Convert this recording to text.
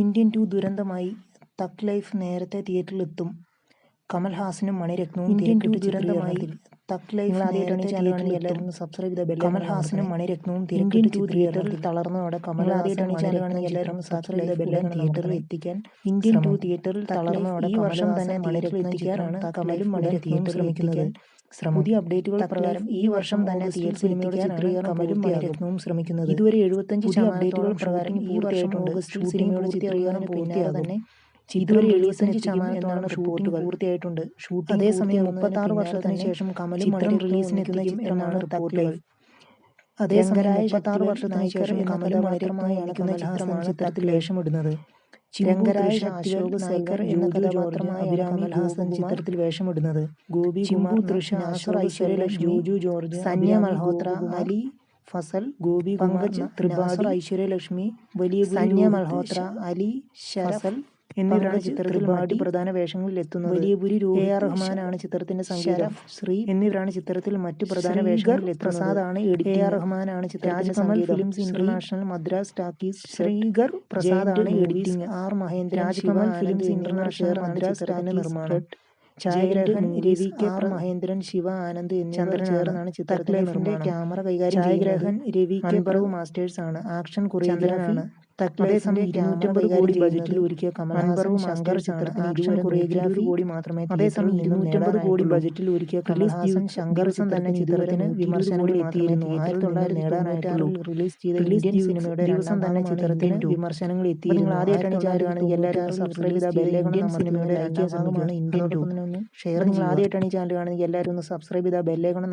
Indian 2 ദുരന്തമായി thug life നേരത്തെ തിയേറ്ററിലെത്തും. കമൽഹാസനും മണിരത്നവും Indian 2 തിരക്കിട്ട ദുരന്തമായി തഗ് ലൈഫ് ആദ്യമായിട്ടാണ് ഈ ചാനൽ കാണുന്നത് എല്ലാവരും സബ്സ്ക്രൈബ് ചെയ്ത കമൽഹാസനും മണിരത്നവും ഇന്ത്യൻ 2 തിയേറ്ററിൽ തളർന്നതോടെ ആദ്യമായിട്ടാണ് ഈ ചാനൽ കാണുന്നത് എല്ലാവരും സബ്സ്ക്രൈബ് ചെയ്ത ബെല്ലൈക്കൺ തിയേറ്ററിൽ എത്തിക്കാൻ ഇന്ത്യൻ 2 തിയേറ്ററിൽ തളർന്നതോടെ ഈ വർഷം തന്നെ തിയേറ്ററിൽ എത്തിക്കാനാണ് കമലും മണിരത്നവും ശ്രമിക്കുന്നത്. പുതിയ അപ്ഡേറ്റുകൾ പ്രകാരം ഈ വർഷം തന്നെ തിയേറ്ററിൽ എത്തിക്കാനാണ് കമലും മണിരത്നവും ശ്രമിക്കുന്നത്. ഇതുവരെ 75 അപ്ഡേറ്റുകൾ പ്രകാരം ഈ വർഷം ഓഗസ്റ്റിൽ സിനിമയുടെ ചിത്രീകരണം പൂർത്തിയാകും. തന്നെ ഇതുവരെ 75% ഷൂട്ടിംഗ് പൂർത്തിയായിട്ടുണ്ട്. അതേസമയം 36 വർഷത്തിന് ശേഷം കമലും ചിത്രം റിലീസിനെത്തിക്കും എന്നാണ് റിപ്പോർട്ടുകൾ. അതേസമയം 36 വർഷത്തിന് ശേഷം കമലും മണിരത്നവുമാണ് കമൽഹാസൻ ചിത്രത്തിൽ വേഷമിടുന്നത്. രംഗരാജ് അശോക് സൈഗർ എന്ന കഥാപാത്രമായ കമൽഹാസൻ ചിത്രത്തിൽ വേഷമിടുന്നത്. ഗോപി കുമാർ, നാസർ, ഐശ്വര്യലക്ഷ്മി, ജോജു ജോർജ്, സന്യ മൽഹോത്ര, അലി ഫസൽ, ഗോപി പങ്കജ് ത്രിപാഠി, ഐശ്വര്യലക്ഷ്മി, സന്യ മൽഹോത്ര, അലി ഫസൽ എന്നിവരാണ് ചിത്രത്തിൽ മറ്റ് പ്രധാന വേഷങ്ങളിൽ എത്തുന്നത്. വലിയപുരി AR റഹ്മാനാണ് ചിത്രത്തിന്റെ സംഗീതം. ശ്രീ എന്നിവരാണ് ചിത്രത്തിൽ മറ്റു പ്രധാന വേഷങ്ങളിൽ എത്തുന്നത്. പ്രസാദാണ് AR റഹ്മാനാണ് ചിത്രത്തിന്റെ സംഗീതം. Films international, Madras talkies, Sreekar പ്രസാദാണ് editing. R Mahendran, Rajkamal films international, Madras talkies നിർമ്മാണം. ഛായാഗ്രഹൻ രവി കെ മഹേന്ദ്രൻ, ശിവ ആനന്ദ് എന്നിവർ ചേർന്നാണ് ചിത്രത്തിന്റെ ക്യാമറ കൈകാര്യം ചെയ്യുന്നത്. രവി കെ മാസ്റ്റേഴ്സ് ആണ്. ആക്ഷൻ കൊറിയോഗ്രാഫി അതേസമയം 250 കോടി ബജറ്റിൽ ഒരുക്കിയ കമൽഹാസൻ ശങ്കർ ചിത്രത്തിന് കൊറിയോഗ്രാഫി കോടി മാത്രമേ. അതേസമയം 250 കോടി ബജറ്റിൽ ഒരുക്കിയ കമൽഹാസൻ ശങ്കർ തന്നെ ചിത്രത്തിന് വിമർശനങ്ങൾ എത്തിയിരുന്നു. 1996 റിലീസ് ചെയ്ത ഇന്ത്യൻ സിനിമയുടെ ദിവസം തന്നെ ചിത്രത്തിന് വിമർശനങ്ങൾ എത്തിയിരുന്നു. നിങ്ങൾ ആദ്യമായിട്ടാണ് ഈ ചാനൽ കാണുന്നത് എല്ലാവരും സബ്സ്ക്രൈബ് ചെയ്ത ബെല്ലൈക്കൺ സിനിമയുടെ ഇന്ത്യൻ ഷെയർ. നിങ്ങൾ ആദ്യമായിട്ടാണ് ഈ ചാനൽ കാണുന്നത് എല്ലാവരും ഒന്ന് സബ്സ്ക്രൈബ് ചെയ്ത ബെല്ലൈക്കൺ